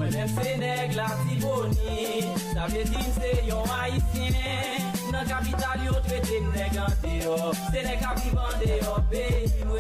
Moi-même c'est nègre la Tiboni. Ça veut dire c'est yon haïtien. Dans capitale yo traité nègre en dehors. C'est nègre qui vende au pays moi.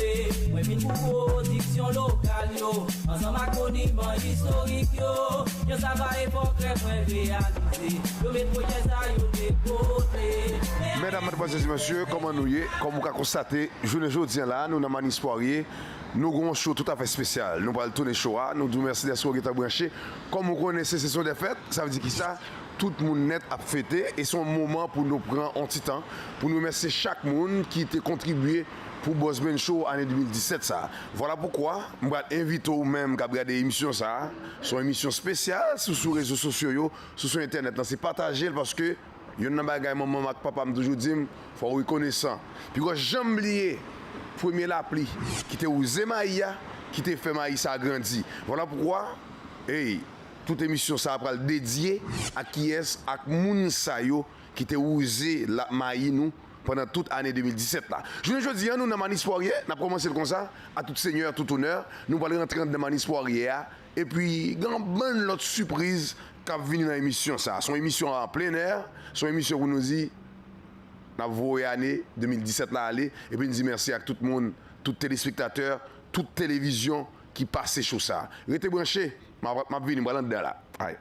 Moi vinn pour production locale yo. Ensemble avec monument historique yo. Yo ça va époque moi réaliser. Yo met projet ça yo décoté. Mesdames, mademoiselles et messieurs, comment nous y est, comme vous avez constaté, jeudi là, nous dans Manis Poirier, nous avons un show tout à fait spécial. Nous allons tourner show, nous disons merci d'être sur le branché. Comme vous connaissez, ce sont des fêtes, ça veut dire que ça, tout le monde net a fêté et c'est un moment pour nous prendre un petit temps, pour nous remercier chaque monde qui a contribué pour Boss Ben Show année 2017 ça. Voilà pourquoi je vais inviter vous-même à regarder l'émission ça. C'est une émission spéciale sur les réseaux sociaux, sur internet. C'est partagé parce que il y a un bagage maman et papa me toujours dit faut reconnaissant. Puis quand j'aime oublier premier l'appli qui était où Zemaïa qui t'a fait Maïs a grandi. Voilà pourquoi toute émission ça va dédiée à qui est à moun sa yo qui t'a osé la Maïs nous pendant toute l'année 2017 là. Je dis nous dans Manis Poirier, on a commencé comme ça à tout seigneur, tout honneur, nous allons rentrer dans Manis Poirier et puis grand bonne l'autre surprise qui vient dans l'émission ça. Son émission en plein air, son émission où nous dit la voyé année 2017 là aller et puis nous dit merci à tout le monde, tout téléspectateur, toute télévision qui passe sur ça. Restez branchés, m'a venir moi dedans là. Aïe.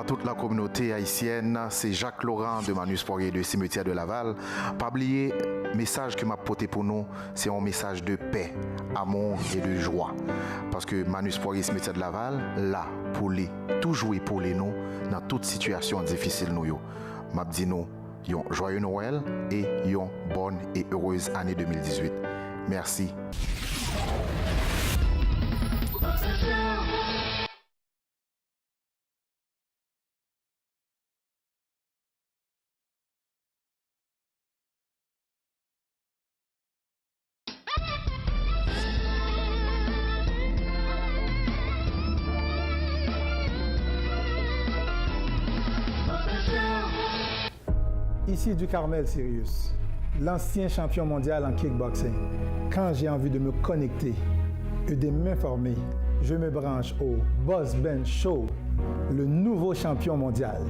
Toute la communauté haïtienne, c'est Jacques Laurent de Manus Poirier de Cimetière de Laval. Pas oublier, message que m'a porté pour nous, c'est un message de paix, amour et de joie. Parce que Manus Poirier Cimetière de Laval, là, pour les, toujours pour les nous, dans toute situation difficile nous yo. M'a dit nous, yon joyeux Noël et yon bonne et heureuse année 2018. Merci. Ici du Carmel Sirius, l'ancien champion mondial en kickboxing. Quand j'ai envie de me connecter et de m'informer, je me branche au Boss Ben Show, le nouveau champion mondial.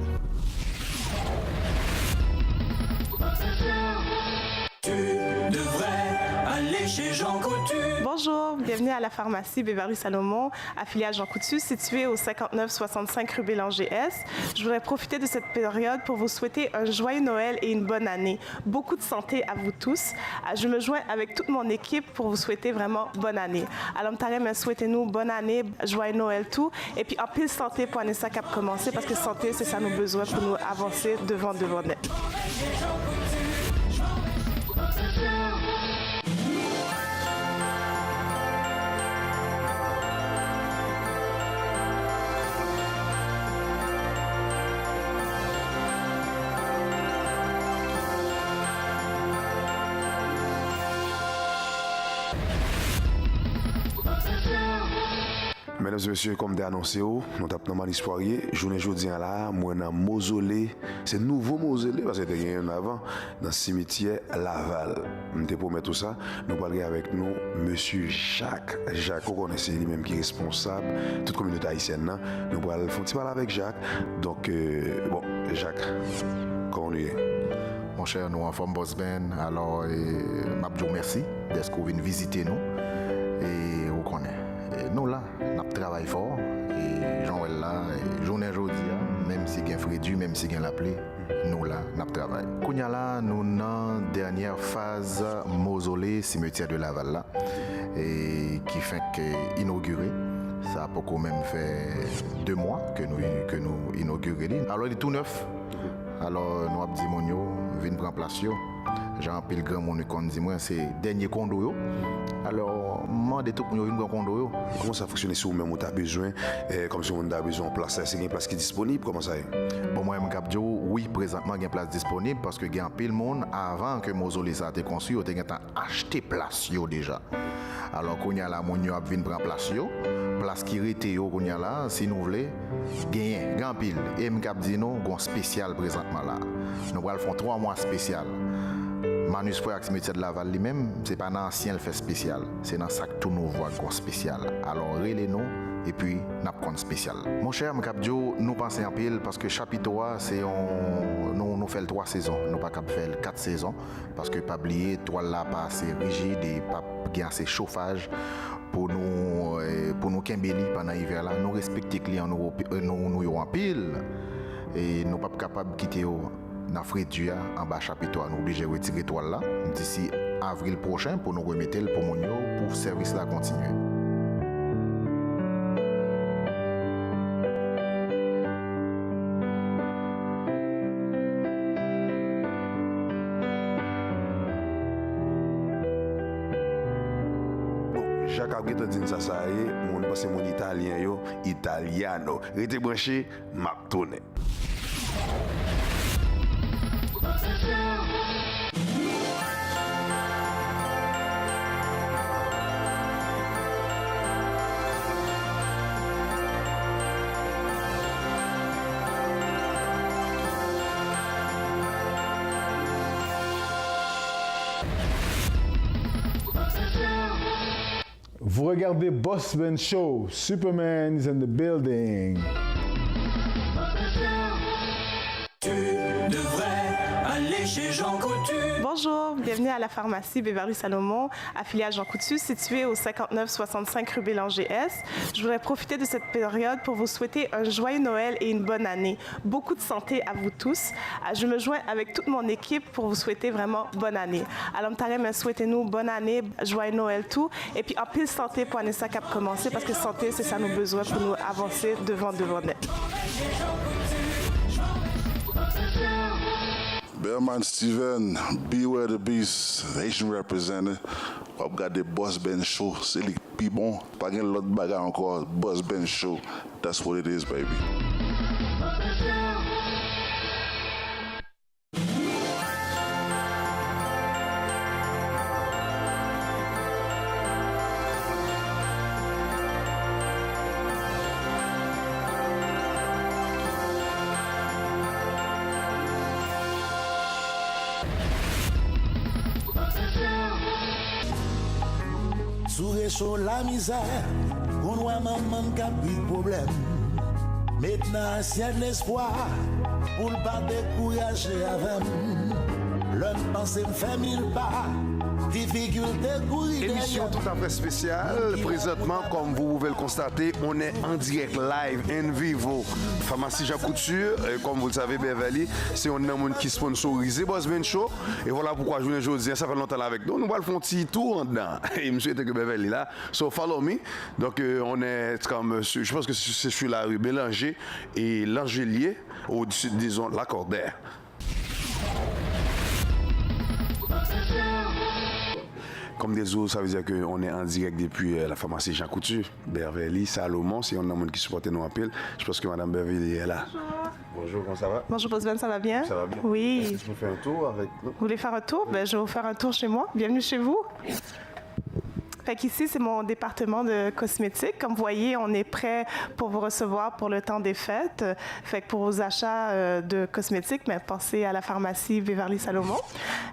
Tu devrais aller chez Jean Coutu. Bonjour, bienvenue à la pharmacie Beverly Salomon, affiliée à Jean Coutu, située au 5965 rue Bélanger S. Je voudrais profiter de cette période pour vous souhaiter un joyeux Noël et une bonne année. Beaucoup de santé à vous tous. Je me joins avec toute mon équipe pour vous souhaiter vraiment bonne année. Alors, souhaitez-nous bonne année, joyeux Noël tout, et puis en pile santé pour l'année qui a commencé, parce que santé, c'est ça nos besoins pour nous avancer devant net. Mesdames et messieurs, comme j'ai annoncé, nous avons Manis Poirier. Journée jeudi là, moi dans mausolée, c'est nouveau mausolée parce que c'était un avant dans le cimetière Laval. Je te promets tout ça. Nous parlerons avec nous Monsieur Jacques. Jacques, vous connaissez lui-même qui est responsable de toute la communauté haïtienne. Nous allons faire avec Jacques. Donc, bon, Jacques, comment on est? Mon cher, nous en forme Boss Ben. Alors, je vous remercie d'être venu visiter nous. Et vous connaissez. Nous là, nous travaillons fort. Et Jean-Noël là, journée aujourd'hui, même si il y a un frédu, même si il y a la pluie, nous là, nous travaillons. Kounya là, nous sommes dans la dernière phase mausolée cimetière de Laval là, et qui fait inauguré. Ça a beaucoup même fait 2 mois que nous inaugurons. Alors il est tout neuf. Alors nous avons dit Monio, venez prendre place. Jean pile grand monde qu'on dit moi c'est dernier condo yo. Alors demande tout pour nous venir condo yo. Comment ça fonctionne si vous-même vous avez besoin comme si on a besoin de place, c'est une place qui est disponible, comment ça est? Bon moi me cap dire oui présentement il y a une place disponible parce que il y a un pile monde avant que mausolée ça a été construit, on a acheté place yo déjà. Alors qu'on y a là mon yo a venir prendre place yo. Place qui était yo qu'on y a là si nous voulons gagner grand pile et me cap dit non gon spécial présentement là. Nous allons faire 3 mois spécial. Manus pour cimetière de Laval lui-même, c'est pas dans ancien le fait spécial, c'est dans ça que tout nous voit gon spécial. Alors relez-nous et puis n'a pas spécial. Mon cher Mkabdio, nous pensons en pile parce que chapitre 3 c'est nous fait 3 saisons, nous pas cap faire 4 saisons parce que pas oublier toile là pas assez rigide et pas gain assez chauffage pour nous Kimbeli pendant l'hiver là, nous respecter clients nous en pile et nous pas capable quitter dans friture en bas chapitre 3, nous obligé retirer toile là d'ici avril prochain pour nous remettre pour mon pour service là continuer. Jacques Abgueto dit ça y est, mon passe mon italien yo, italiano. Rete branché, m'a tourné. Vous regardez Boss Ben Show. Superman is in the building. Tu devrais aller chez Jean Coutu. Bonjour, bienvenue à la pharmacie Beverly Salomon, affiliée à Jean Coutu, située au 5965 rue Bélanger S. Je voudrais profiter de cette période pour vous souhaiter un joyeux Noël et une bonne année. Beaucoup de santé à vous tous. Je me joins avec toute mon équipe pour vous souhaiter vraiment bonne année. Alors, souhaitez-nous bonne année, joyeux Noël, tout. Et puis, en pile santé pour l'année qui a commencé, parce que santé, c'est ça nos besoins pour nous avancer devant net. Bearman Steven, Beware the Beast, Haitian representative. I've got the Boss Ben Show. C'est les plus bon. Pas gain l'autre bagarre encore. Boss Ben Show. That's what it is, baby. Sur la misère, on voit maman qui a plus de problème. Maintenant, c'est un espoir pour ne pas décourager avec. L'homme pense me fait 1000 pas, difficulté courir. Émission tout à fait spéciale. Présentement, comme vous pouvez le constater, on est en direct live, in vivo. Pharmacie Jean Couture, comme vous le savez, Beverly, c'est un homme qui sponsorise Boss Ben Show. Et voilà pourquoi je viens aujourd'hui, ça fait longtemps là avec nous. Nous allons faire un petit tour en dedans. Et je me souhaite que Beverly là. So follow me. Donc on est comme, je pense que c'est sur la rue Bélanger et l'Angelier, au-dessus, disons, Lacordaire. Comme des autres, ça veut dire qu'on est en direct depuis la pharmacie Jean Coutu, Beverly, Salomon, c'est un homme qui supporte nous en pile. Je pense que Mme Beverly est là. Bonjour, comment ça va? Bonjour, Boss Ben, ça va bien? Ça va bien. Oui. Est-ce que tu peux faire un tour avec nous? Vous voulez faire un tour? Ben, je vais vous faire un tour chez moi. Bienvenue chez vous. Fait qu'ici, c'est mon département de cosmétiques. Comme vous voyez, on est prêt pour vous recevoir pour le temps des fêtes. Fait que pour vos achats de cosmétiques, mais pensez à la pharmacie Beverly Salomon.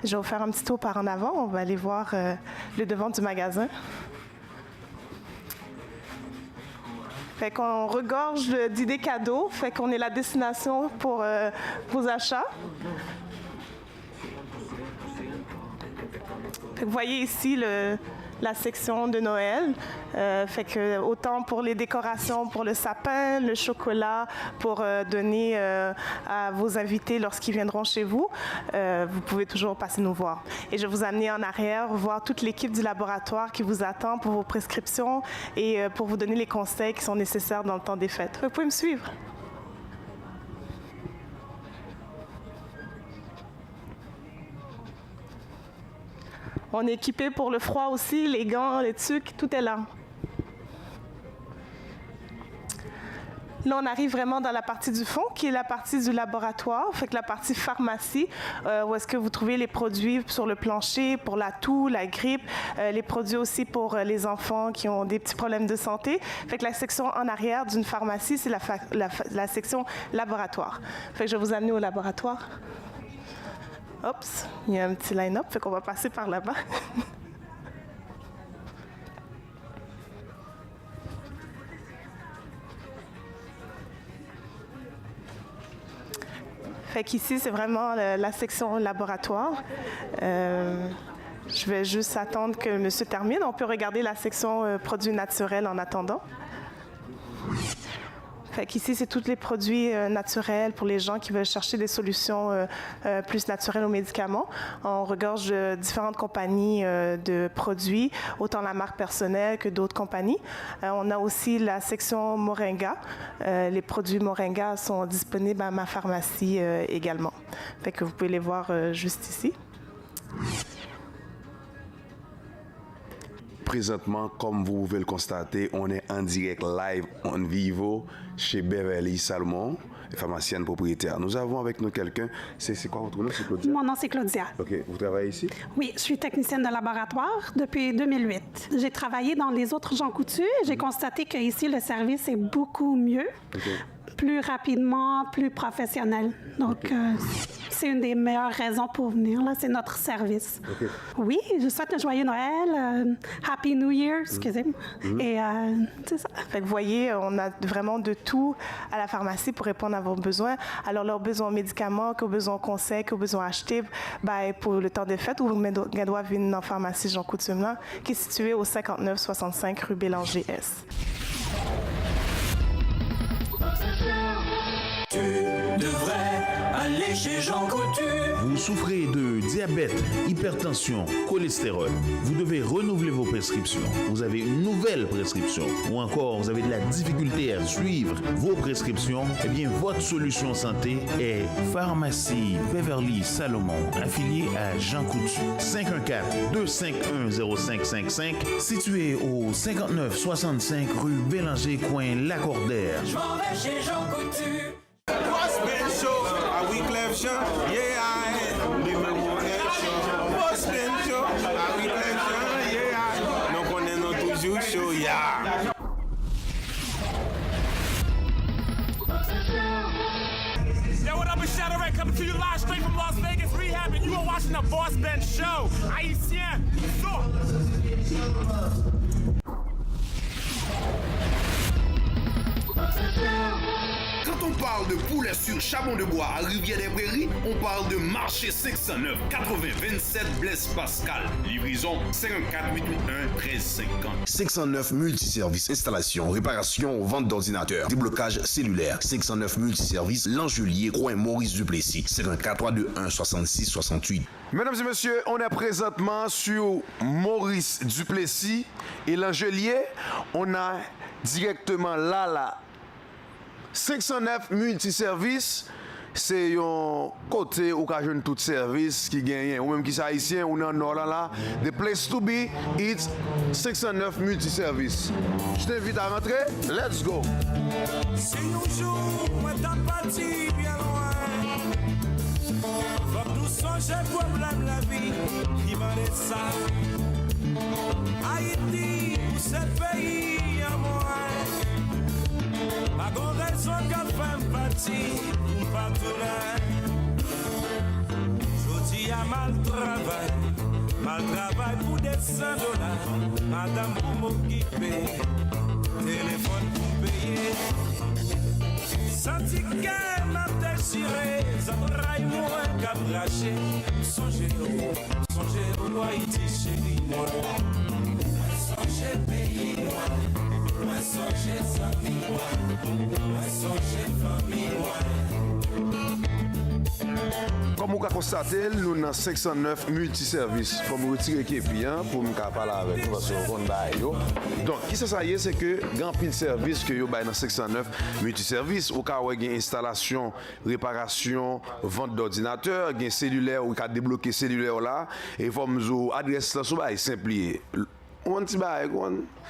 Je vais vous faire un petit tour par en avant. On va aller voir le devant du magasin. Fait qu'on regorge d'idées cadeaux. Fait qu'on est la destination pour vos achats. Fait que vous voyez ici la section de Noël. Fait que autant pour les décorations, pour le sapin, le chocolat, pour donner à vos invités lorsqu'ils viendront chez vous, vous pouvez toujours passer nous voir. Et je vais vous amener en arrière, voir toute l'équipe du laboratoire qui vous attend pour vos prescriptions et pour vous donner les conseils qui sont nécessaires dans le temps des fêtes. Vous pouvez me suivre. On est équipé pour le froid aussi, les gants, les tucs, tout est là. Là, on arrive vraiment dans la partie du fond, qui est la partie du laboratoire, fait que la partie pharmacie, où est-ce que vous trouvez les produits sur le plancher pour la toux, la grippe, les produits aussi pour les enfants qui ont des petits problèmes de santé. Fait que la section en arrière d'une pharmacie, c'est la section laboratoire. Fait que je vais vous amener au laboratoire. Oups, il y a un petit line-up, fait qu'on va passer par là-bas. Fait qu'ici, c'est vraiment la section laboratoire. Je vais juste attendre que le monsieur termine. On peut regarder la section produits naturels en attendant. Fait qu'ici, c'est tous les produits naturels pour les gens qui veulent chercher des solutions plus naturelles aux médicaments. On regorge différentes compagnies de produits, autant la marque personnelle que d'autres compagnies. On a aussi la section Moringa. Les produits Moringa sont disponibles à ma pharmacie également. Fait que vous pouvez les voir juste ici. Présentement, comme vous pouvez le constater, on est en direct live, en vivo, chez Beverly Salomon, pharmacienne propriétaire. Nous avons avec nous quelqu'un, c'est quoi votre nom? C'est Claudia? Mon nom, c'est Claudia. OK. Vous travaillez ici? Oui, je suis technicienne de laboratoire depuis 2008. J'ai travaillé dans les autres Jean Coutu. J'ai constaté qu'ici, le service est beaucoup mieux. OK. Plus rapidement, plus professionnel. Donc, c'est une des meilleures raisons pour venir. Là, c'est notre service. Okay. Oui, je souhaite un joyeux Noël, Happy New Year, excusez-moi. Et c'est ça. Fait que vous voyez, on a vraiment de tout à la pharmacie pour répondre à vos besoins. Alors, leurs besoins en médicaments, que besoins en conseils, que besoins acheter, ben, pour le temps des fêtes, vous doivent venir dans la pharmacie Jean Coutume, là, qui est située au 5965 rue Bélanger S. Tu devrais aller chez Jean Coutu. Vous souffrez de diabète, hypertension, cholestérol. Vous devez renouveler vos prescriptions. Vous avez une nouvelle prescription ou encore vous avez de la difficulté à suivre vos prescriptions. Eh bien, votre solution santé est Pharmacie Beverly Salomon, affiliée à Jean Coutu. 514-251-0555, situé au 5965 rue Bélanger, coin Lacordaire. Je m'en vais chez Jean Coutu. Boss Ben Show, a Wyclef Jean, yeah, Boss Ben Show, a Wyclef Jean, yeah, donc on est toujours chaud, yeah. Yo, what up, it's Shadow Red coming to you live straight from Las Vegas Rehab, and you are watching the Boss Ben Show. Haïtien, so. Quand on parle de poulet sur Charbon de Bois à Rivière-des-Prairies, on parle de marché 509 80 27 Blaise Pascal. Livraison 54 881 13 50. 509 multiservices, installation, réparation, vente d'ordinateurs, déblocage cellulaire. 509 multiservices, L'Angelier, coin Maurice Duplessis. 54 321 66 68. Mesdames et messieurs, on est présentement sur Maurice Duplessis et L'Angelier. On a directement là 509 multiservices, c'est un côté où il y a tout service qui gagne. Ou même qui sont haïtiens, ou dans le nord là, the place to be, it's 509 multiservices. Je t'invite à rentrer, let's go. Si un jour, moi t'as parti bien loin, faut que nous songions problème la vie, qui va être ça. Haïti, c'est le pays à moi. Ma grande raison qu'a fait partie, pas tout là. Je dis à mal travail pour des $100. Madame pour m'occuper, téléphone pour payer. Sans ticket m'a déchiré, ça me raille moins qu'à bracher. Songez au Haïti chérie moi. Songez pays moi. Moi songez famille moi. Moi songez famille moi. Comme vous constatez, nous avons 509 multiservices. Il faut me retirer képi pour me parler avec vous parce qu'on va. Donc, qui ça y est, c'est que grand pile de services que vous avez dans 509 multiservices. Au cas où il y a installation, réparation, vente d'ordinateur, il y a cellulaire ou il y a débloqué cellulaire là. Et il faut me adresse là, c'est simple. On dit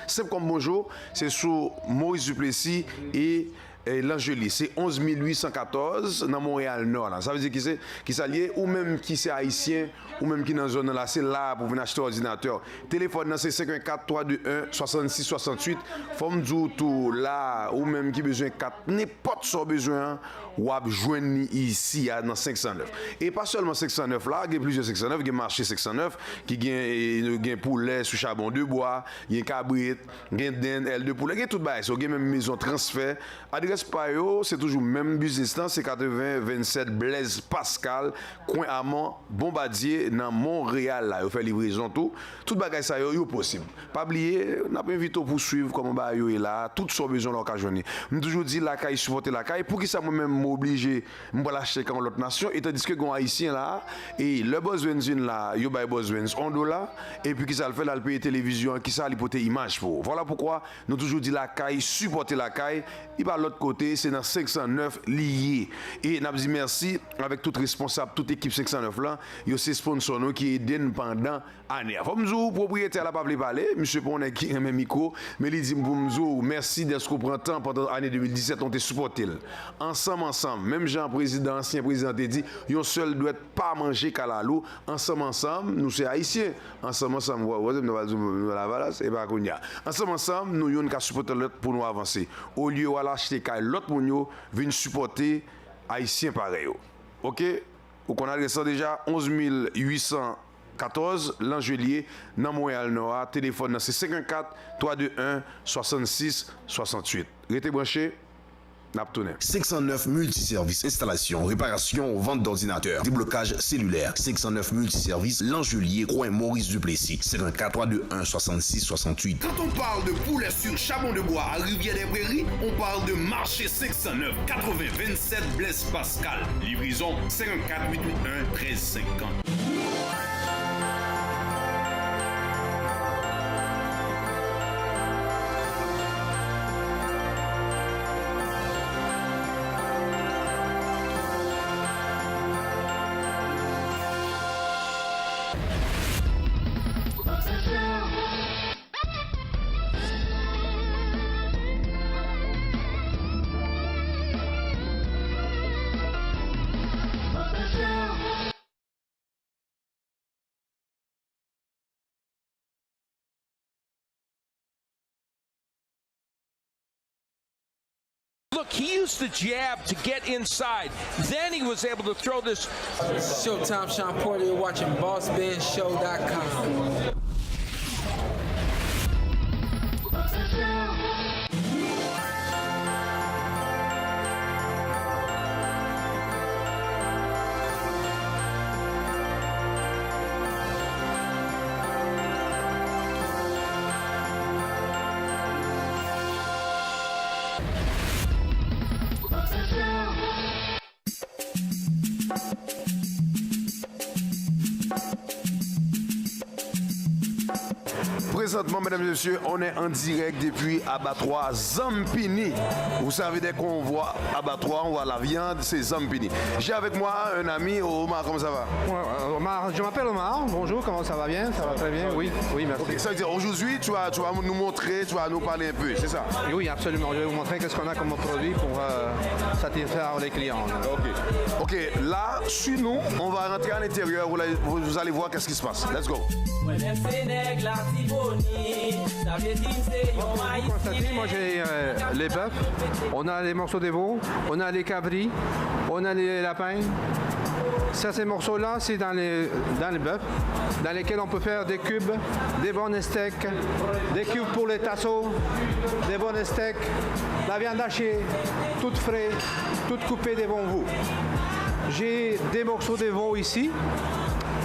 simple comme bonjour, c'est sur Maurice Duplessis et l'Angélie, c'est 11 814 dans Montréal Nord. Là. Ça veut dire qui s'allie ou même qui c'est haïtien ou même qui dans la zone là, c'est là pour venir acheter un ordinateur. Téléphone c'est 514 321 66 68. Forme du tout là ou même qui besoin 4 n'importe ce besoin ou à joindre ici dans 509. Et pas seulement 509 là, il y a plusieurs 509, il y a marché 509 qui gagne poulet sous charbon de bois, il y a cabrit, il y a dinde, L2 poulet, il y a tout bail, il y a même maison transfert. Adresse Payo, c'est toujours même business temps, c'est 80 27 Blaise Pascal, coin Amont, Bombardier dans Montréal là, il fait livraison tout bagage ça yo possible. Pas oublier, n'a pas invité pour suivre comment ba yo est là, tout son besoin l'occasionner. Me toujours dit la caille supporter la caille pour qui ça moi même m'obligé m'pa l'acheter comme l'autre nation et tandis que gon haïtien là et le boss benzine là, yo bay boss benz $1 et puis qui ça le fait là le payer télévision, qui ça l'hypothèse image pour. Voilà pourquoi nous toujours dit la caille supporter la caille, il par l'autre côté, c'est dans 509 liés. Et n'a dit merci avec tout responsable, toute équipe 509 là, yo c'est sponsor nous qui aident pendant année. Faut me propriétaire là pas parler, monsieur Ponnet qui a même micro, mais il dit pour me merci d'être qu'on prend temps pendant l'année 2017 on te supporté. Ensemble, même Jean président, ancien président te dit, yon seul doit pas manger kalalou, ensemble, nous c'est haïtiens. Ensemble, nous la valance et pas kounya. Ensemble, nous yon ka supporter l'autre pour nous avancer. Au lieu à l'acheter l'autre moun yo vient supporter haïtiens pareil. OK? Ou qu'on adresse déjà 11 814 l'Angelier dans Montréal Nord, téléphone c'est 54 321 66 68. Restez branchés. 509 multiservices, installation, réparation, vente d'ordinateurs, déblocage cellulaire. 509 multiservices, l'Angelier, coin Maurice Duplessis. 54 321 66 68. Quand on parle de poulet sur Charbon de Bois à Rivière-des-Prairies, on parle de marché 509 80 27 Blaise Pascal. Livraison 54 881 13 50. Look, he used the jab to get inside. Then he was able to throw this. Showtime, Sean Porter. You're watching BossBandShow.com. Présentement, mesdames et messieurs, on est en direct depuis abattoir Zampini. Vous savez, dès qu'on voit abattoir, on voit la viande, c'est Zampini. J'ai avec moi un ami, Omar, comment ça va? Omar, je m'appelle Omar, bonjour, comment ça va bien? Ça va très bien, oui, merci. Okay, ça veut dire, aujourd'hui, tu vas nous montrer, tu vas nous parler un peu, c'est ça? Oui, absolument, je vais vous montrer qu'est-ce qu'on a comme produit pour satisfaire les clients. Ok, là, sur nous, on va rentrer à l'intérieur, vous allez voir qu'est-ce qui se passe. Let's go. Constatez, moi j'ai les bœufs, on a les morceaux de veau, on a les cabris, on a les lapins. Ça, ces morceaux-là, c'est dans les bœufs, dans lesquels on peut faire des cubes, des bons steaks, des cubes pour les tasseaux, des bons steaks, la viande hachée, toute frais, toute coupée devant vous. J'ai des morceaux de veau ici,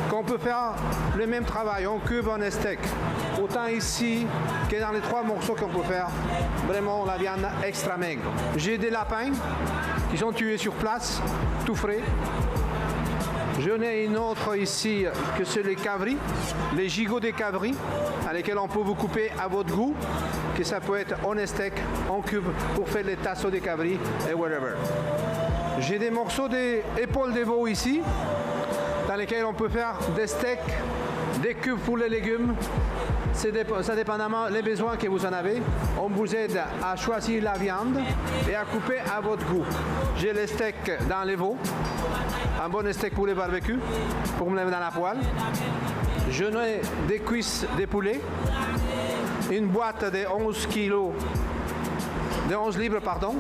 qu'on peut faire le même travail, en cube, en steak. Autant ici que dans les 3 morceaux qu'on peut faire, vraiment la viande extra maigre. J'ai des lapins qui sont tués sur place, tout frais. J'en ai une autre ici que c'est les cabris, les gigots des cabris, à lesquels on peut vous couper à votre goût, que ça peut être en steak, en cube, pour faire les tasseaux des cabris et whatever. J'ai des morceaux d'épaules de veau ici, dans lesquels on peut faire des steaks, des cubes pour les légumes. Ça dépendamment des besoins que vous en avez. On vous aide à choisir la viande et à couper à votre goût. J'ai les steaks dans les veaux, un bon steak pour les barbecues, pour me mettre dans la poêle. Je mets des cuisses de poulet, une boîte de 11 kilos, de 11 livres, pardon,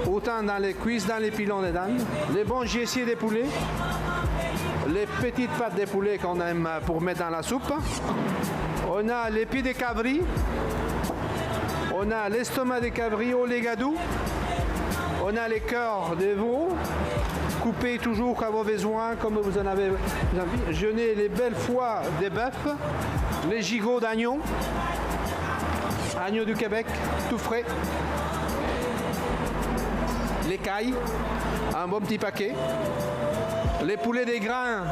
autant dans les cuisses, dans les pilons dedans, les bons giessiers de poulet, les petites pattes de poulet qu'on aime pour mettre dans la soupe. On a les pieds de cabri, on a l'estomac de cabri au légadou, on a les cœurs de veau, coupés toujours à vos besoins comme vous en avez envie. Je n'ai les belles foies de bœuf, les gigots d'agneau, agneau du Québec, tout frais, les cailles, un bon petit paquet, les poulets des grains,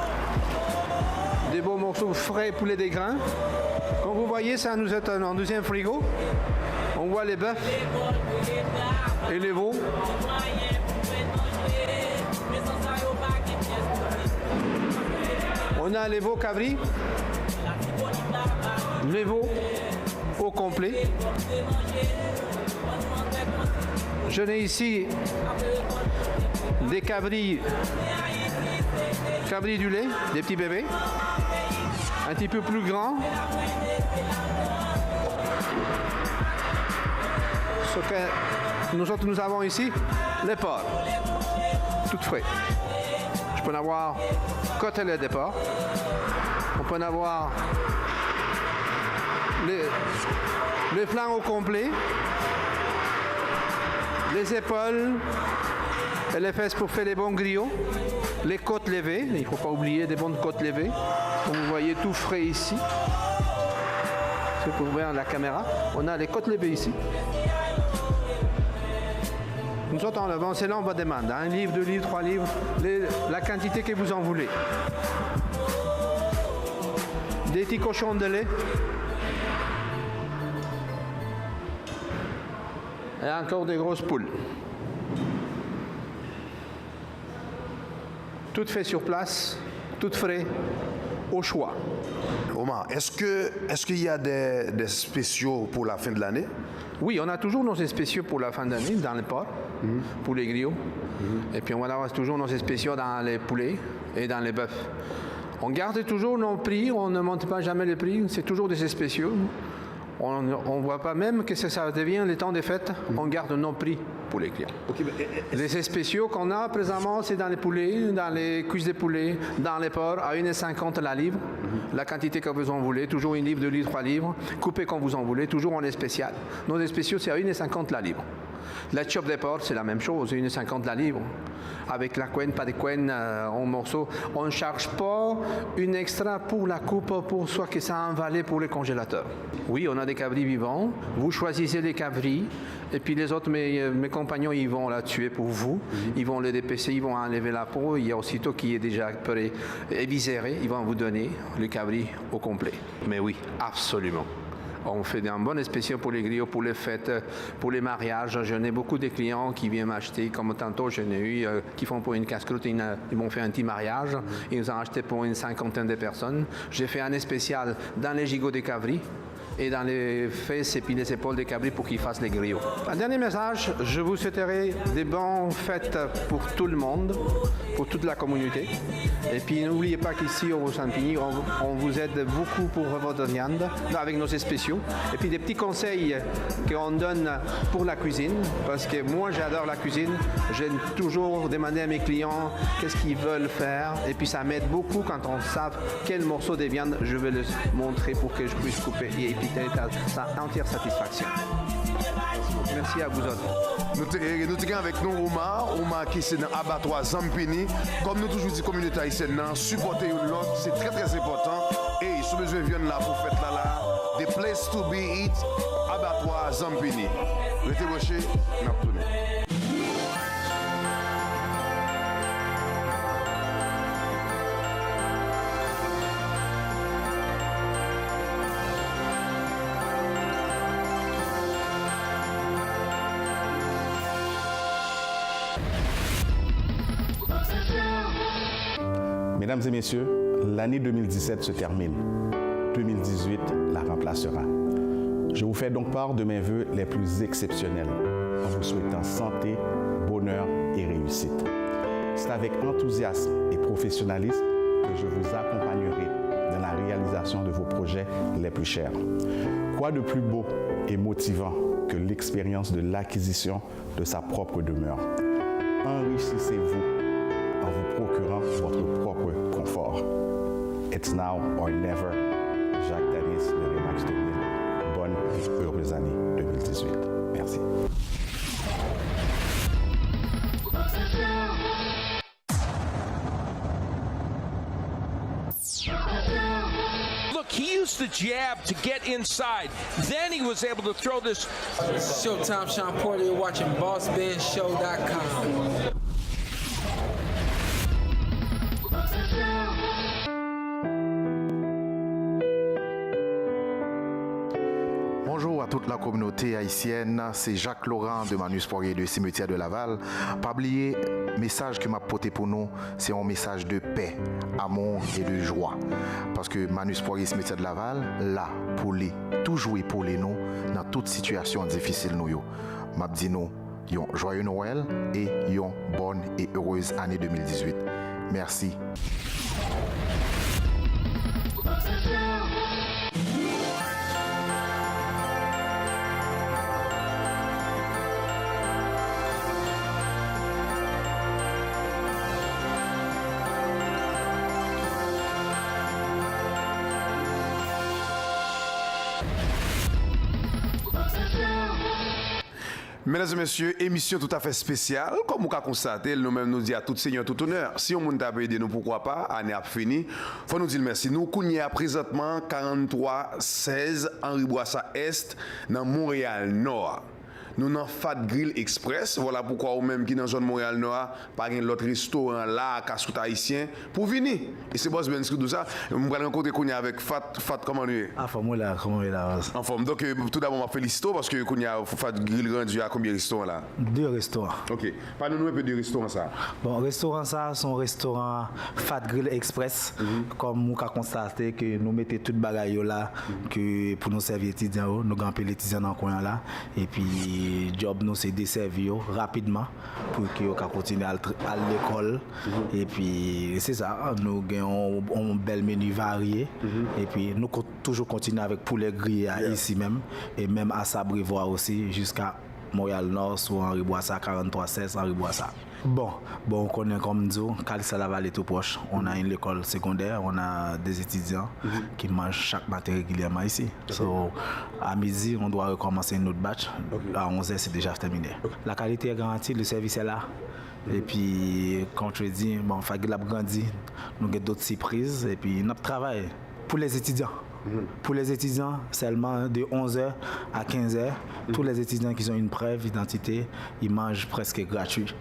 des beaux morceaux frais poulets des grains. Comme vous voyez, ça nous est en deuxième frigo. On voit les bœufs et les veaux. On a les veaux cabris, les veaux au complet. Je n'ai ici des cabris du lait, des petits bébés, un petit peu plus grands. Ce que nous avons ici, les porcs, tout frais. Je peux en avoir côtelettes de porc. On peut en avoir les flancs au complet, les épaules et les fesses pour faire les bons griots, les côtes levées, il ne faut pas oublier des bonnes côtes levées. Comme vous voyez, tout frais ici. Si vous pouvez voir la caméra, on a les côtes levées ici. Nous autres, on le vend selon votre demande. 1 livre, 2 livres, 3 livres, la quantité que vous en voulez. Des petits cochons de lait. Et encore des grosses poules. Tout fait sur place, tout frais, au choix. Omar, est-ce qu'il y a des spéciaux pour la fin de l'année? Oui, on a toujours nos spéciaux pour la fin d'année dans les porcs, pour les griots. Et puis on va avoir toujours nos spéciaux dans les poulets et dans les bœufs. On garde toujours nos prix, on ne monte pas jamais les prix, c'est toujours des spéciaux. On ne voit pas même que ça devient les temps des fêtes, on garde nos prix pour les clients. Okay, les spéciaux qu'on a présentement, c'est dans les poulets, dans les cuisses de poulet, dans les porcs, à 1,50 la livre. La quantité que vous en voulez, toujours 1 livre, 2 livres, 3 livres, coupé quand vous en voulez, toujours en spécial. Nos spéciaux, c'est à 1,50 la livre. La chop des porcs, c'est la même chose, 1,50 la livre. Avec la couenne, pas de couenne en morceaux. On ne charge pas une extra pour la coupe, pour soit que ça envalait pour les congélateurs. Oui, on a des cabris vivants. Vous choisissez les cabris. Et puis les autres, mes compagnons, ils vont la tuer pour vous. Ils vont le dépecer, ils vont enlever la peau. Il y a aussitôt qui est déjà prêt et viséré. Ils vont vous donner le cabri au complet. Mais oui, absolument. On fait un bon spécial pour les griots, pour les fêtes, pour les mariages. J'en ai beaucoup de clients qui viennent m'acheter, comme tantôt j'en ai eu, qui font pour une casse-croûte, ils m'ont fait un petit mariage. Ils nous ont acheté pour une 50aine de personnes. J'ai fait un spécial dans les gigots des cabris et dans les fesses et puis les épaules des cabris pour qu'ils fassent les griots. Un dernier message, je vous souhaiterais des bonnes fêtes pour tout le monde, pour toute la communauté. Et puis n'oubliez pas qu'ici au Champigny, on vous aide beaucoup pour votre viande avec nos spéciaux. Et puis des petits conseils qu'on donne pour la cuisine, parce que moi j'adore la cuisine. J'aime toujours demander à mes clients qu'est-ce qu'ils veulent faire. Et puis ça m'aide beaucoup quand on sait quel morceau de viande je vais leur montrer pour que je puisse couper. Et puis ça entière satisfaction. Merci à vous autres. Nous sommes avec nous, Omar qui est dans l'abattoir Zampini. Comme nous toujours dit, communauté haïtienne, supporter l'autre, c'est très très important. Et si vous besoin de viande là pour faire là, the place to be it, abattoir Zampini. Restez branchés, n'a pas tourné. Mesdames et messieurs, l'année 2017 se termine. 2018 la remplacera. Je vous fais donc part de mes vœux les plus exceptionnels en vous souhaitant santé, bonheur et réussite. C'est avec enthousiasme et professionnalisme que je vous accompagnerai dans la réalisation de vos projets les plus chers. Quoi de plus beau et motivant que l'expérience de l'acquisition de sa propre demeure? Enrichissez-vous en vous procurant votre propre confort. It's now or never. Jacques Danis de Remax 2000. Bonne et heureuse année 2018. Merci. Look, he used the jab to get inside. Then he was able to throw this. Showtime Sean Porter, watching BossBandShow.com. Bonjour à toute la communauté haïtienne, c'est Jacques Laurent de Manus Poirier de Cimetière de Laval. Pas oublier, message que m'a porté pour nous, c'est un message de paix, amour et de joie. Parce que Manus Poirier Cimetière de Laval, là, pour les, toujours pour les nous, dans toute situation difficile nous. M'a dit nous, yon joyeux Noël et yon bonne et heureuse année 2018. Merci. Mesdames et messieurs, émission tout à fait spéciale. Comme vous avez constaté, nous-mêmes nous disons à tout seigneur, tout honneur. Si on peut aider nous, pourquoi pas, année a fini. Faut nous dire merci. Nous connaissons présentement 43-16 Henri Bourassa Est dans Montréal Nord. Nous dans Fat Grill Express. Voilà pourquoi ou même qui dans zone Montréal Nord, pas un autre restaurant là, casse haïtien pour venir. Et c'est Boss Ben qui tout ça. On va rencontrer Kounia avec Fat comment nous est. En forme là, comment est là. En forme. Donc tout d'abord, je félicite parce que Kounia Fat Grill rendu à combien de restaurants là? 2 restaurants. OK. Parlez-nous un peu du restaurant ça. Bon, restaurant ça, son restaurant Fat Grill Express. Comme nous avons constaté que nous mettons toute bagaille là que pour nous servir étudiants, nous gagnons les étudiants dans le coin là et puis job nous c'est desservir rapidement pour qu'ils continuent à l'école et puis c'est ça, nous gagnons un bel menu varié et puis nous toujours continuer avec poulet grillé ici même et même à Sabrivois aussi jusqu'à Montréal Nord sur Henri Bourassa 43-16 Henri Bourassa. Bon, on connaît comme nous, Calissa Laval est tout proche. On a une école secondaire, on a des étudiants qui mangent chaque matin régulièrement ici. So, à midi, on doit recommencer une autre batch. À 11h, c'est déjà terminé. La qualité est garantie, le service est là. Et puis, quand je dis, bon, Fagil a grandi, nous avons d'autres surprises et puis notre travail pour les étudiants. Pour les étudiants, seulement de 11h à 15h, tous les étudiants qui ont une preuve d'identité, ils mangent presque gratuit.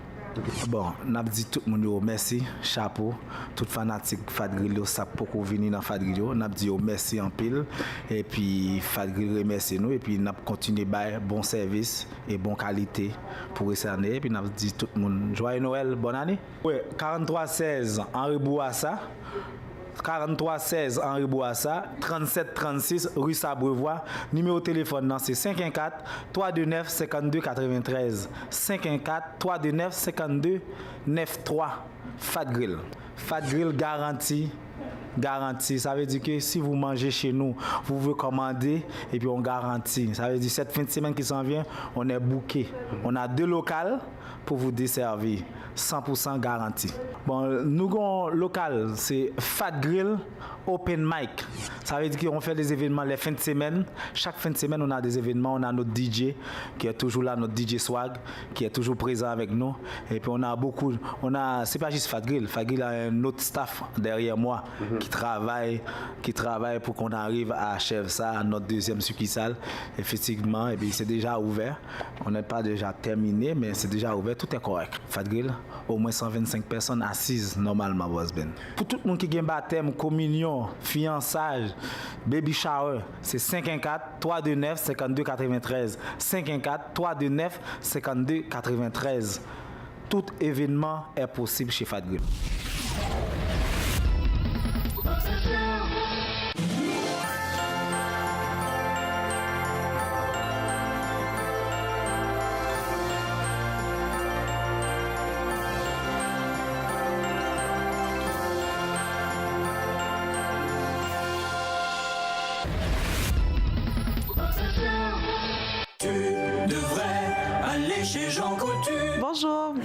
Bon, n'a dit tout le monde merci, chapeau, tout fanatique Fat Grill ça beaucoup venir dans Fat Grill, n'a dit merci en pile et puis Fat Grill remercie nous et puis n'a continuer bailler bon service et bonne qualité pour cette année et puis n'a dit tout le monde joyeux Noël, bonne année. Oui, 43-16 Henri Bourassa. 43-16 Henri Bourassa, 37-36 rue Sabrevois. Numéro de téléphone c'est 514-329-5293. 514-329-5293. Fat Grill. Fat Grill garantie. Ça veut dire que si vous mangez chez nous, vous vous commandez et puis on garantit. Ça veut dire cette fin de semaine qui s'en vient, on est booké. On a 2 locales pour vous desservir. 100% garanti. Bon, nous avons local, c'est Fat Grill Open Mic. Ça veut dire qu'on fait des événements les fins de semaine. Chaque fin de semaine, on a des événements. On a notre DJ qui est toujours là, notre DJ Swag, qui est toujours présent avec nous. Et puis on a beaucoup, c'est pas juste Fat Grill. Fat Grill a un autre staff derrière moi qui travaille pour qu'on arrive à achever ça à notre deuxième succursale. Effectivement, et puis c'est déjà ouvert. On n'est pas déjà terminé, mais c'est déjà ouvert. Tout est correct. Fat Grill, au moins 125 personnes assises normalement, Boss Ben. Pour tout le monde qui a un baptême, communion, fiançage, baby shower, c'est 514-329-5293. 514-329-5293. Tout événement est possible chez Fat Grill.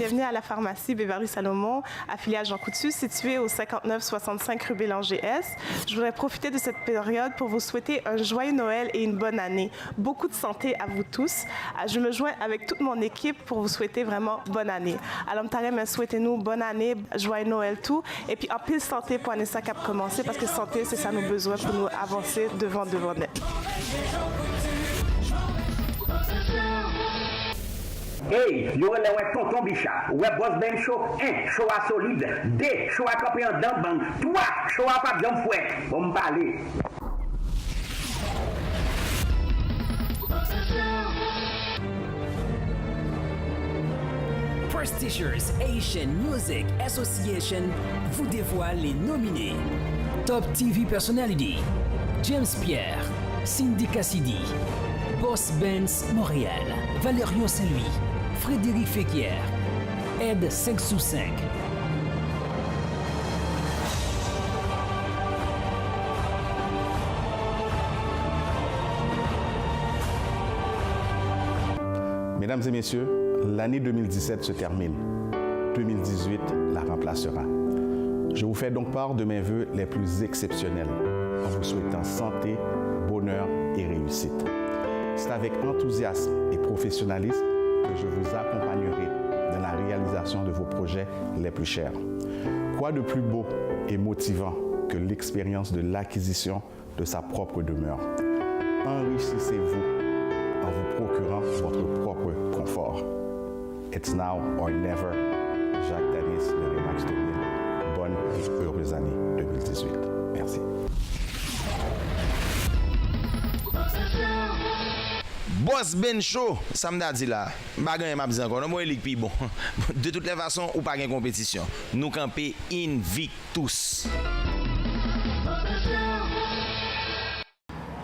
bienvenue à la pharmacie Beverly Salomon, affiliée à Jean Coutu, située au 5965 rue Bélanger S. Je voudrais profiter de cette période pour vous souhaiter un joyeux Noël et une bonne année. Beaucoup de santé à vous tous. Je me joins avec toute mon équipe pour vous souhaiter vraiment bonne année. Alors, souhaitez-nous bonne année, joyeux Noël, tout. Et puis, en pile santé pour l'année qui a commencé, parce que santé, c'est ça nos besoins pour nous avancer devant net. Hey, yo le ouais tonton Bichat, ouais boss ben show, 1, show à solide, 2, show à campé en dedans bang, 3, show à pas bien fouet, on me parler. Prestigious Asian Music Association vous dévoile les nominés. Top TV Personality, James Pierre, Cindy Cassidy, Boss Benz Montréal, Valerio Saint-Louis, Frédéric Féquière, Ed 5 sous 5. Mesdames et messieurs, l'année 2017 se termine. 2018 la remplacera. Je vous fais donc part de mes vœux les plus exceptionnels en vous souhaitant santé, bonheur et réussite. C'est avec enthousiasme et professionnalisme que je vous accompagnerai dans la réalisation de vos projets les plus chers. Quoi de plus beau et motivant que l'expérience de l'acquisition de sa propre demeure? Enrichissez-vous en vous procurant votre propre confort. It's now or never. Jacques Danis de Remax 2000. Bonne et heureuse année 2018. Merci. Boss Ben Show, ça m'a dit là, bagan m'a dit encore, moi élik pi bon. De toutes les façons, ou pas gain compétition. Nous camper invictus.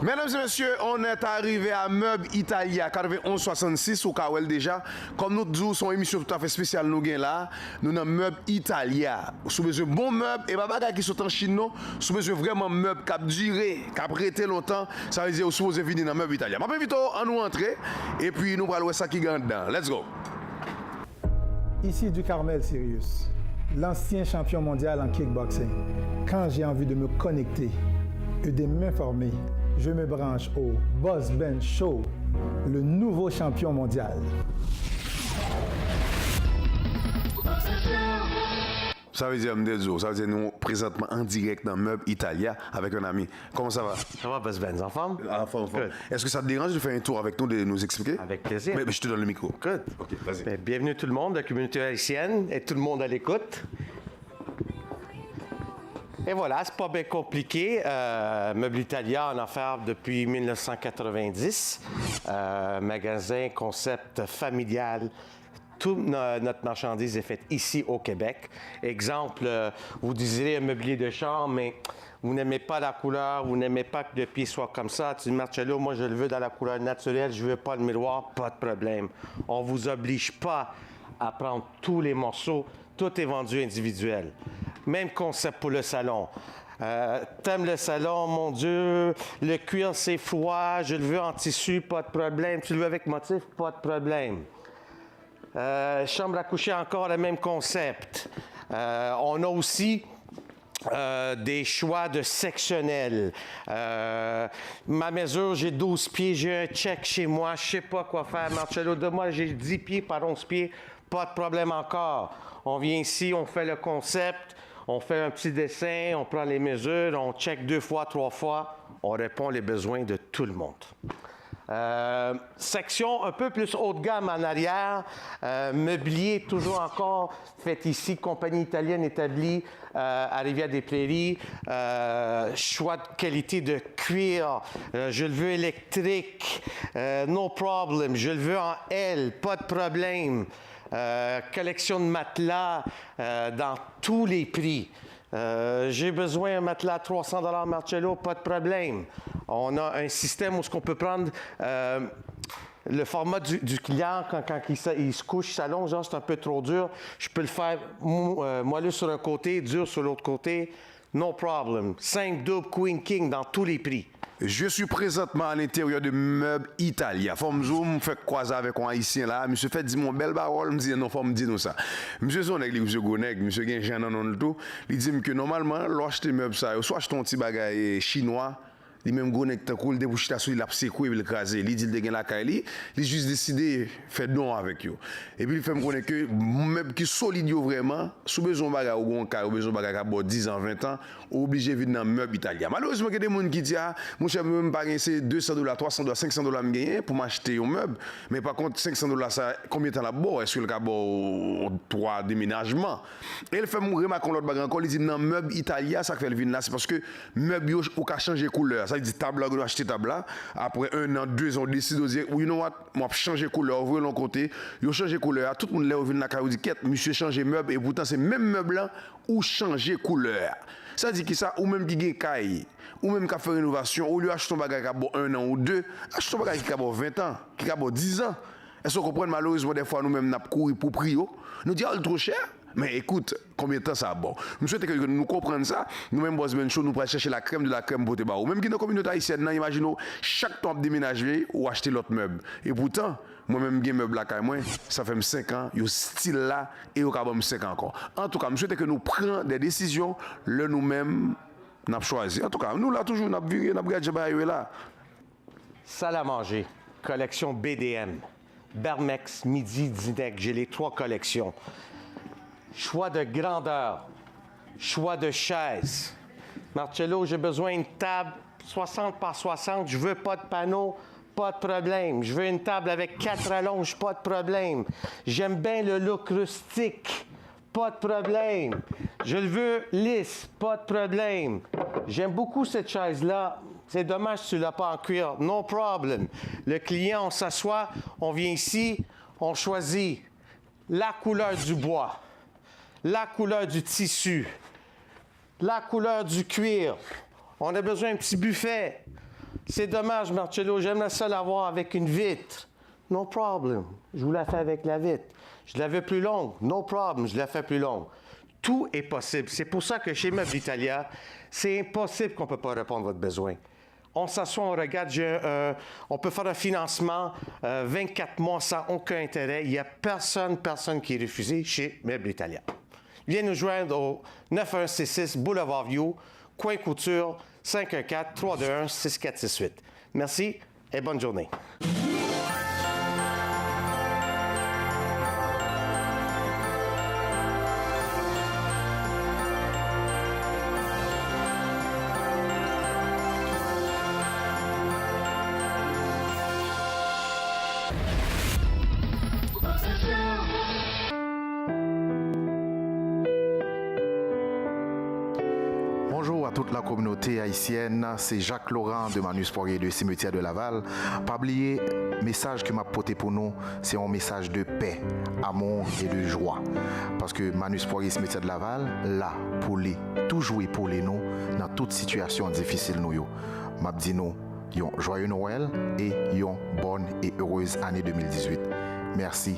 Mesdames et messieurs, on est arrivé à Meuble Italia 9166 au Kawel déjà. Comme nous disons, son émission tout à fait spéciale nous gain là. Nous avons Meuble Italia. Sous besoin bon meuble et pas bagay qui sont en Chine non. Sous besoin vraiment meuble qui a duré, qui a prêté longtemps. Ça veut dire que vous venir dans Meuble Italia. Je vite à nous entrer et puis nous allons voir ça qui gagne dedans. Let's go. Ici du Carmel Sirius, l'ancien champion mondial en kickboxing. Quand j'ai envie de me connecter et de m'informer, je me branche au Boss Ben Show, le nouveau champion mondial. Ça veut dire Mdezo, ça veut dire nous présentement en direct dans Meuble Italia avec un ami. Comment ça va? Ça va, Boss Ben, en forme? En forme. Est-ce que ça te dérange de faire un tour avec nous, de nous expliquer? Avec plaisir. Mais je te donne le micro. Good. OK, vas-y. Bienvenue tout le monde, la communauté haïtienne et tout le monde à l'écoute. Et voilà, c'est pas bien compliqué. Meuble Italia en affaires depuis 1990. Magasin, concept familial. Toute notre marchandise est faite ici au Québec. Exemple, vous désirez un mobilier de chambre, mais vous n'aimez pas la couleur, vous n'aimez pas que le pied soit comme ça. Tu dis, Marcello, moi je le veux dans la couleur naturelle, je veux pas le miroir, pas de problème. On vous oblige pas à prendre tous les morceaux. Tout est vendu individuel. Même concept pour le salon. T'aimes le salon, mon Dieu, le cuir c'est froid, je le veux en tissu, pas de problème. Tu le veux avec motif, pas de problème. Chambre à coucher, encore le même concept. On a aussi des choix de sectionnels. Ma mesure, j'ai 12 pieds, j'ai un check chez moi, je sais pas quoi faire. Marcello, de moi, j'ai 10 pieds par 11 pieds, pas de problème encore. On vient ici, on fait le concept, on fait un petit dessin, on prend les mesures, on check 2 fois, 3 fois, on répond aux besoins de tout le monde. Section un peu plus haut de gamme en arrière, meublier toujours encore fait ici, compagnie italienne établie à Rivière-des-Prairies, choix de qualité de cuir, je le veux électrique, no problem, je le veux en L, pas de problème. Collection de matelas dans tous les prix. J'ai besoin d'un matelas à 300 $ Marcello, pas de problème. On a un système où on peut prendre le format du client quand il se couche, salon, genre c'est un peu trop dur. Je peux le faire moelleux sur un côté, dur sur l'autre côté. No problem. 5 doubles Queen King dans tous les prix. Je suis présentement à l'intérieur de Meubles Italia. Faut me zoom, fait croiser avec un haïtien là. Monsieur fait dit mon belle parole, me dit non, faut me dire nous ça. Monsieur son nèg, monsieur Goneg, monsieur gen Jean non le tout. Il dit que normalement, l'acheter meuble ça, soit acheter un petit bagage chinois. Li même Goneg tant cool débouche ta sou il a secoué il écraser. Il dit il gen la caille, il juste décidé faire don avec yo. Et puis il fait me connaître que meuble qui solide yo vraiment, sous besoin bagage ou gon cas, ou besoin bagage à bon 10 ans, 20 ans, obligé vinn dans Meubles Italia. Malheureusement il y a des gens qui disent ah, mon cher même pas gagner c'est $200, $300, $500 me gagner pour m'acheter un meuble, mais par contre $500 ça combien de temps là bon, est-ce que le cas bon 3 déménagements. Et il fait me remarquer l'autre bagage encore, il dit dans Meubles Italia ça fait le vinn là, c'est parce que meuble yo ou ka changer couleur. Ça dit table là, on acheter table là, après 1 an, 2 ans, on décide de dire you know what, moi changer couleur, ouvrir l'autre côté, yo changer couleur, tout le monde là vient dans la caille dit quête monsieur changer meuble et pourtant c'est même meuble là ou changer couleur. Ça dit que ça ou même qui gagne caille ou même qui fait rénovation au lieu acheter un bagage qui a bon 1 an ou 2, acheter un bagage qui a bon 20 ans, qui a bon 10 ans. Est-ce qu'on comprend malheureusement des fois nous même n'a courir pour prix nous dit trop cher. Mais écoute, combien de temps ça a bon? Je souhaite que nous comprenions ça. Nous-mêmes, Boss Ben Show, nous pourrons chercher la crème de la crème pour te barrer. Même qui dans la communauté haïtienne, imaginons, chaque temps de déménager ou acheter l'autre meuble. Et pourtant, moi-même, j'ai un meuble là, ça fait 5 ans, il y a style là, et il y a 5 ans encore. En tout cas, je souhaite que nous prenions des décisions, le nous-mêmes, nous avons choisi. En tout cas, nous là, toujours, nous avons viré, nous avons gagné là. Salle à manger, collection BDM, Bermex, Midi, Dinec, j'ai les 3 collections. Choix de grandeur, choix de chaise. Marcello, j'ai besoin d'une table 60 par 60, je veux pas de panneau, pas de problème. Je veux une table avec 4 allonges, pas de problème. J'aime bien le look rustique, pas de problème. Je le veux lisse, pas de problème. J'aime beaucoup cette chaise-là. C'est dommage que tu ne l'as pas en cuir. No problem. Le client, on s'assoit, on vient ici, on choisit la couleur du bois, la couleur du tissu, la couleur du cuir. On a besoin d'un petit buffet. C'est dommage, Marcello, j'aimerais ça l'avoir avec une vitre. No problem. Je vous la fais avec la vitre. Je la veux plus longue. No problem, je la fais plus longue. Tout est possible. C'est pour ça que chez Meubles Italia, c'est impossible qu'on ne peut pas répondre à votre besoin. On s'assoit, on regarde, on peut faire un financement 24 mois sans aucun intérêt. Il n'y a personne qui est refusé chez Meubles Italia. Viens nous joindre au 9166 Boulevard View, Coin Couture, 514-321-6468. Merci et bonne journée. Bonjour à toute la communauté haïtienne, c'est Jacques Laurent de Manus Poirier de Cimetière de Laval. Pas oublier, message que m'a porté pour nous, c'est un message de paix, amour et de joie. Parce que Manus Poirier Cimetière de Laval, là, pour les, toujours pour les nous, dans toute situation difficile nous. M'a dit nous, yon joyeux Noël et yon bonne et heureuse année 2018. Merci.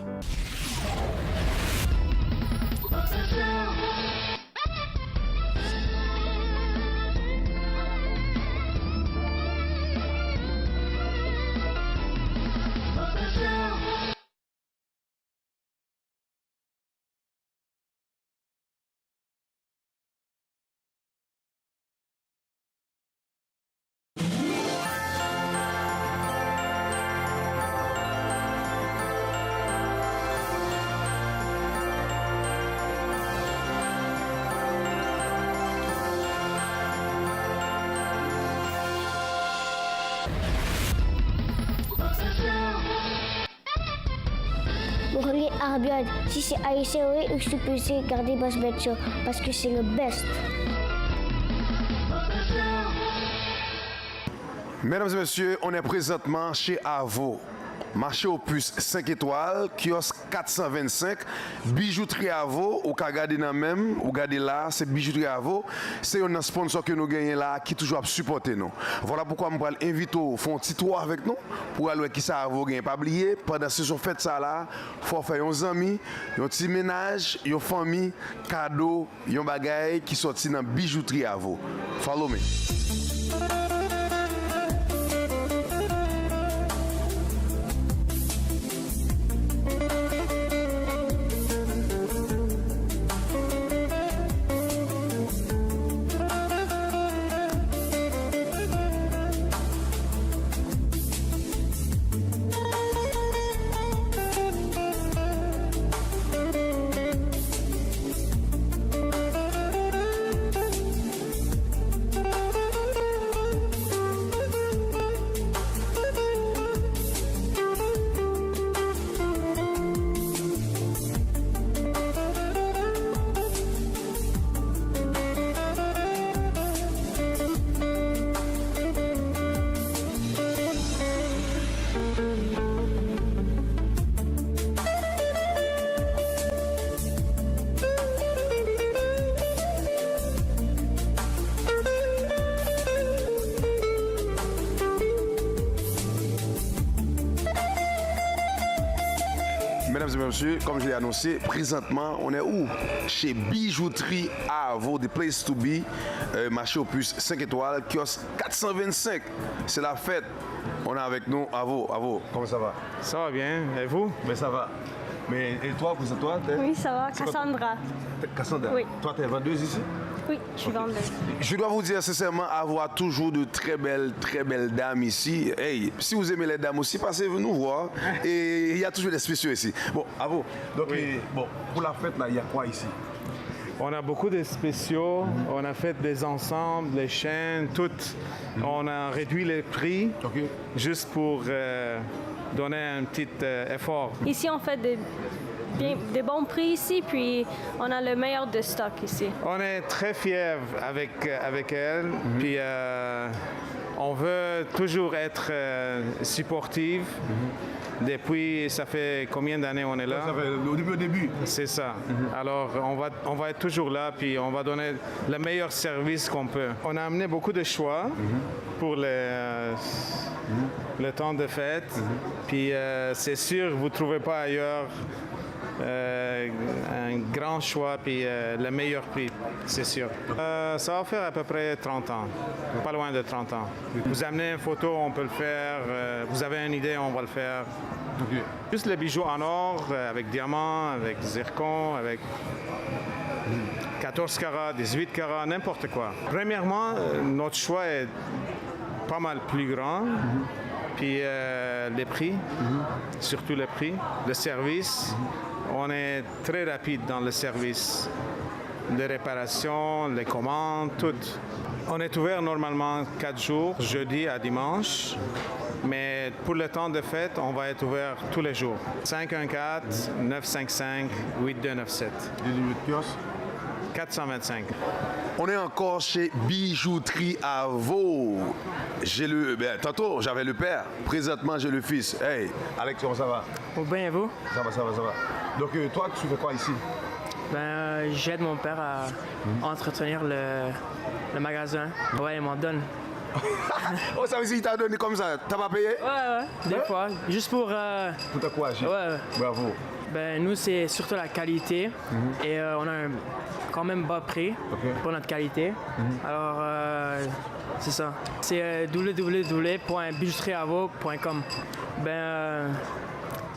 Arbiad, si c'est haïtien, oui, je suis pressé de garder Boss Ben Show parce que c'est le best. Mesdames et messieurs, on est présentement chez Avo. Marché aux puces 5 étoiles, kiosque 425, bijouterie Avo, ou ka gade nan même, ou gade là, c'est bijouterie Avo, c'est un sponsor que nous gagnons là, qui toujours a supporté nous. Voilà pourquoi je vais inviter à faire un petit tour avec nous, pour aller qui ça Avo gagne. Pas oublier, pendant ce sont fête ça là, faut faire un ami, un petit ménage, une famille, cadeau, un bagay qui sorti dans bijouterie Avo. Follow me. et messieurs, comme je l'ai annoncé, présentement, on est où? Chez Bijouterie Avo, the place to be, marché au plus 5 étoiles, kiosque 425. C'est la fête. On est avec nous, Avo, comment ça va? Ça va bien, et vous? Ben ça va. Mais et toi, pour toi? Oui, ça va, Cassandra. Cassandra? Oui. Toi, tu es vendeuse ici? Oui, je suis vendeuse. Je dois vous dire sincèrement, avoir toujours de très belles dames ici. Hey, si vous aimez les dames aussi, passez nous voir. Et il y a toujours des spéciaux ici. Bon, Avo, donc bon, pour la fête, là, il y a quoi ici? On a beaucoup de spéciaux, on a fait des ensembles, les chaînes, toutes. On a réduit les prix juste pour donner un petit effort. Ici, on fait des bons prix ici, puis on a le meilleur de stock ici. On est très fiers avec elle, puis on veut toujours être supportive. Depuis, ça fait combien d'années on est là? Ça fait au début. C'est ça. Alors, on va être toujours là, puis on va donner le meilleur service qu'on peut. On a amené beaucoup de choix pour le temps de fête. Puis, c'est sûr, vous ne trouvez pas ailleurs un grand choix, puis le meilleur prix, c'est sûr. Ça va faire à peu près 30 ans, pas loin de 30 ans. Vous amenez une photo, on peut le faire. Vous avez une idée, on va le faire. Juste les bijoux en or, avec diamants, avec zircon, avec 14 carats, 18 carats, n'importe quoi. Premièrement, notre choix est pas mal plus grand. Puis les prix, surtout les prix, le service. On est très rapide dans le service. Les réparations, les commandes, tout. On est ouvert normalement 4 jours, jeudi à dimanche. Mais pour le temps de fête, on va être ouvert tous les jours. 514-955-8297. Le numéro de kiosque? 425. On est encore chez Bijouterie Avo. Tantôt, j'avais le père. Présentement, j'ai le fils. Hey, Alex, comment ça va? Bien, et vous? Ça va. Donc, toi, tu fais quoi ici? J'aide mon père à entretenir le magasin. Ouais, il m'en donne. Oh, ça veut dire qu'il t'a donné comme ça? T'as pas payé? Ouais, des fois. Juste pour... Pour t'encourager? Ouais. Bravo. Nous, c'est surtout la qualité. Et on a quand même bas prix pour notre qualité. Alors, c'est ça. C'est www.bijouterieavo.com.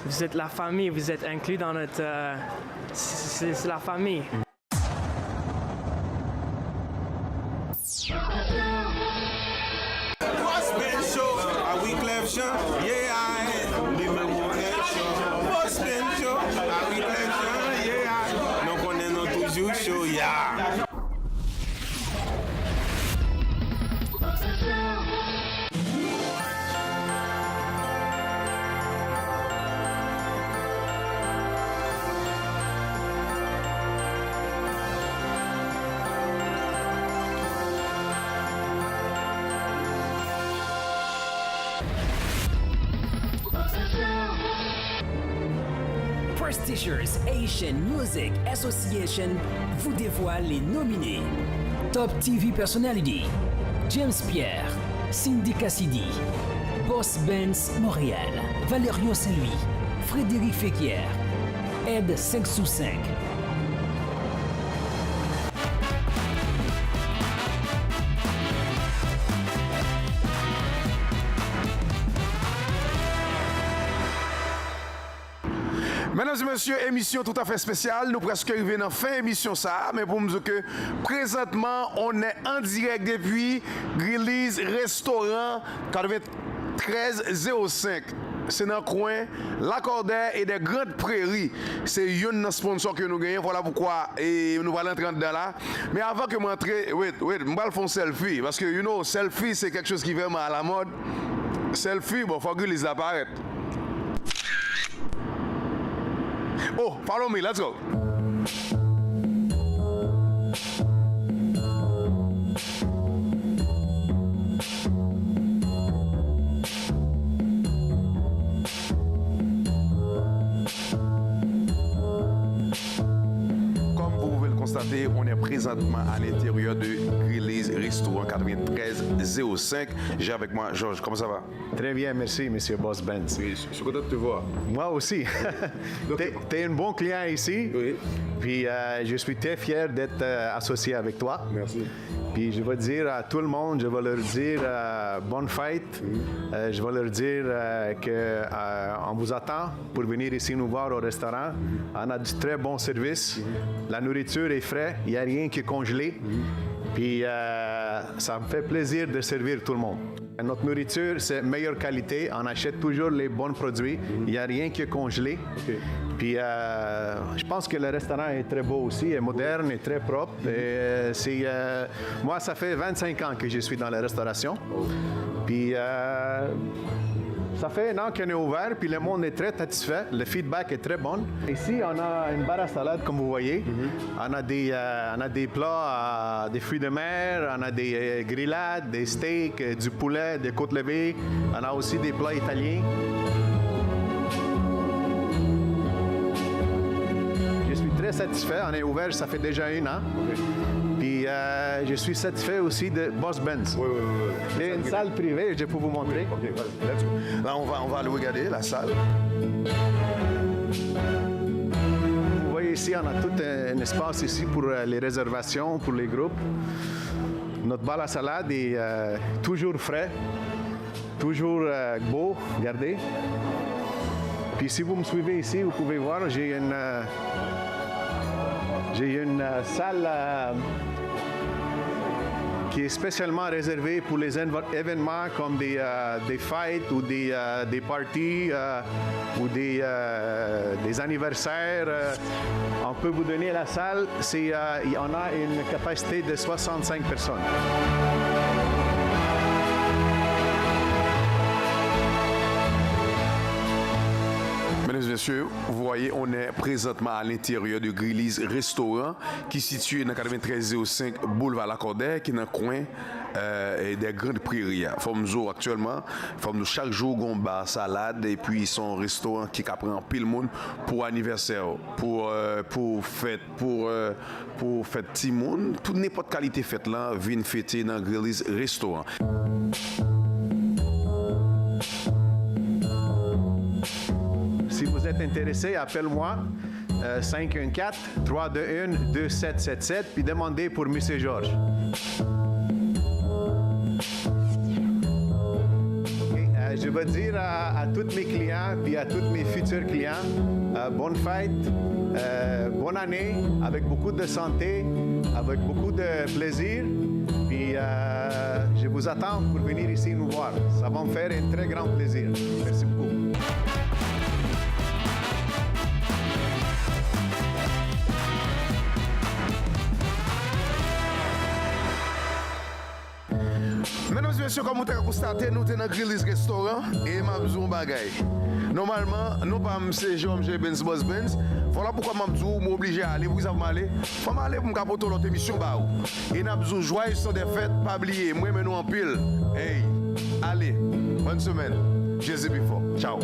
Vous êtes la famille, vous êtes inclus dans notre... c'est la famille. Boss Ben Show, à Wyclef Jean, numéro 1 show. Boss Ben Show, à Wyclef Jean, donc on est toujours chaud, Prestigious Asian Music Association vous dévoile les nominés. Top TV Personality, James Pierre, Cindy Cassidy, Boss Benz Montréal, Valerio Saint-Louis, Frédéric Féquière, Ed 5 sous 5. Mesdames et messieurs, émission tout à fait spéciale. Nous presque arrivés dans la fin émission ça, mais pour me dire que présentement, on est en direct depuis Grilly's Restaurant 9305. C'est dans le coin, Lacordaire et des Grandes Prairies. C'est un sponsor que nous gagnons. Voilà pourquoi et nous allons entrer dedans là. Mais avant que m'entre, je vais faire un selfie. Parce que, selfie, c'est quelque chose qui est vraiment à la mode. Selfie, bon, il faut que Grilly's l'apparaître. Oh, follow me, let's go. Comme vous pouvez le constater, on est présent présentement à l'intérieur de Grilly's Restaurant 9305. J'ai avec moi Georges. Comment ça va? Très bien, merci, Monsieur Boss Benz. Oui, je suis content de te voir. Moi aussi. Tu es un bon client ici. Oui. Puis je suis très fier d'être associé avec toi. Merci. Puis je vais dire à tout le monde, je vais leur dire bonne fête. Je vais leur dire qu'on vous attend pour venir ici nous voir au restaurant. On a du très bon service. La nourriture est fraîche, il n'y a rien qui est congelé. Puis ça me fait plaisir de servir tout le monde. Notre nourriture, c'est meilleure qualité. On achète toujours les bons produits. Il n'y a rien qui est congelé. Puis je pense que le restaurant est très beau aussi, est moderne, est très propre. Et, moi, ça fait 25 ans que je suis dans la restauration. Puis ça fait un an qu'on est ouvert, puis le monde est très satisfait. Le feedback est très bon. Ici, on a une barre à salade, comme vous voyez. On a des plats, des fruits de mer, on a des grillades, des steaks, du poulet, des côtes levées. On a aussi des plats italiens. Je suis très satisfait. On est ouvert, ça fait déjà un an. Puis je suis satisfait aussi de Boss Benz. Oui. Il y a une salle privée, je peux vous montrer. OK, vas-y. Là, on va aller regarder la salle. Vous voyez ici, on a tout un espace ici pour les réservations, pour les groupes. Notre bar à salade est toujours frais, toujours beau, regardez. Puis si vous me suivez ici, vous pouvez voir, j'ai une salle qui est spécialement réservée pour les événements comme des fêtes ou des parties ou des anniversaires. On peut vous donner la salle, on a une capacité de 65 personnes. Mesdames et messieurs, vous voyez, on est présentement à l'intérieur de Grilly's Restaurant qui est situé dans 9305 Boulevard Lacordaire, qui est dans le coin des Grandes Prairies. Nous actuellement, nous chaque jour on bar salade et puis son restaurant qui prend pile monde pour anniversaire, pour fête, pour fête petit monde, toute n'importe qualité fête là, viennent fêter dans Grilly's Restaurant. Si vous êtes intéressé, appelle-moi 514-321-2777 puis demandez pour M. Georges. Je veux dire à tous mes clients puis à tous mes futurs clients, bonne fête, bonne année, avec beaucoup de santé, avec beaucoup de plaisir. Puis je vous attends pour venir ici nous voir. Ça va me faire un très grand plaisir. Merci beaucoup. Mesdames et messieurs, comme vous avez constaté, nous sommes dans Grilly's Restaurant et je vais vous bagay. Normalement, nous pas M. Georges Benz Boss Benz. Voilà pourquoi je suis obligé d'aller. Vous savez aller. Il faut aller pour me capoter l'autre émission. Et nous avons joyeux sont des fêtes, pas oublier. Moi, nous en pile. Hey, allez, bonne semaine. Jésus before. Ciao.